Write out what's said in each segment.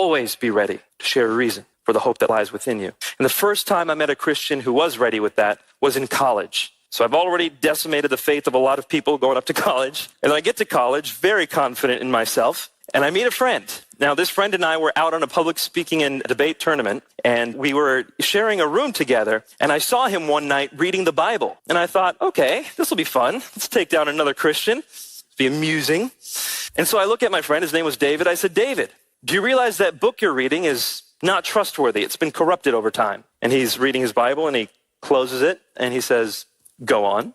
always be ready to share a reason for the hope that lies within you. And the first time I met a Christian who was ready with that was in college. So I've already decimated the faith of a lot of people going up to college. And then I get to college, very confident in myself, and I meet a friend. Now, this friend and I were out on a public speaking and debate tournament, and we were sharing a room together, and I saw him one night reading the Bible. And I thought, okay, this will be fun. Let's take down another Christian. It'll be amusing. And so I look at my friend, his name was David. I said, David, do you realize that book you're reading is not trustworthy? It's been corrupted over time. And he's reading his Bible, and he closes it, and he says, go on.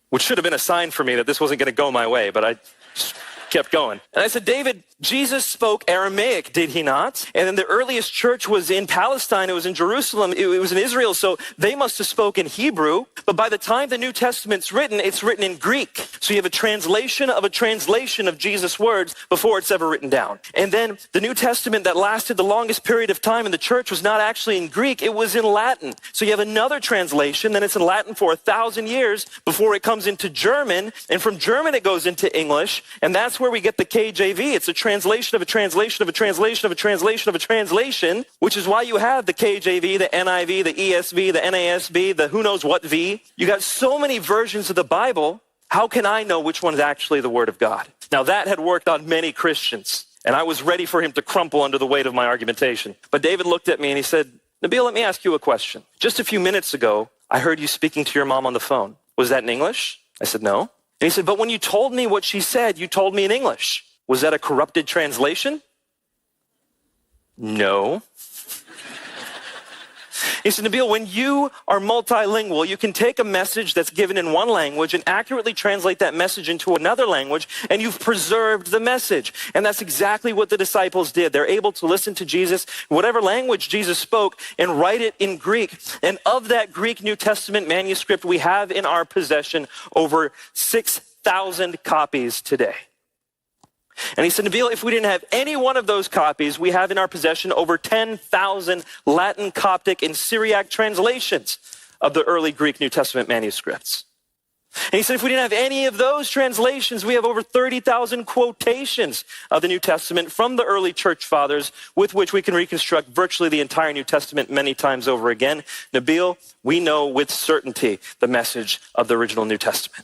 Which should have been a sign for me that this wasn't going to go my way, but I just kept going. And I said, David, Jesus spoke Aramaic, did he not? And then the earliest church was in Palestine. It was in Jerusalem. It was in Israel. So they must have spoken Hebrew. But by the time the New Testament's written, it's written in Greek. So you have a translation of Jesus' words before it's ever written down. And then the New Testament that lasted the longest period of time in the church was not actually in Greek. It was in Latin. So you have another translation. Then it's in Latin for 1,000 years before it comes into German. And from German, it goes into English. And that's where we get the KJV. It's a translation of a translation of a translation of a translation of a translation, which is why you have the KJV, the NIV, the ESV, the NASB, the who knows what V. You got so many versions of the Bible. How can I know which one is actually the Word of God? Now that had worked on many Christians, and I was ready for him to crumple under the weight of my argumentation. But David looked at me and he said, Nabil, let me ask you a question. Just a few minutes ago, I heard you speaking to your mom on the phone. Was that in English? I said, no. And he said, but when you told me what she said, you told me in English. Was that a corrupted translation? No. He said, Nabil, when you are multilingual, you can take a message that's given in one language and accurately translate that message into another language, and you've preserved the message. And that's exactly what the disciples did. They're able to listen to Jesus, whatever language Jesus spoke, and write it in Greek. And of that Greek New Testament manuscript, we have in our possession over 6,000 copies today. And he said, Nabil, if we didn't have any one of those copies, we have in our possession over 10,000 Latin, Coptic, and Syriac translations of the early Greek New Testament manuscripts. And he said, if we didn't have any of those translations, we have over 30,000 quotations of the New Testament from the early church fathers with which we can reconstruct virtually the entire New Testament many times over again. Nabil, we know with certainty the message of the original New Testament.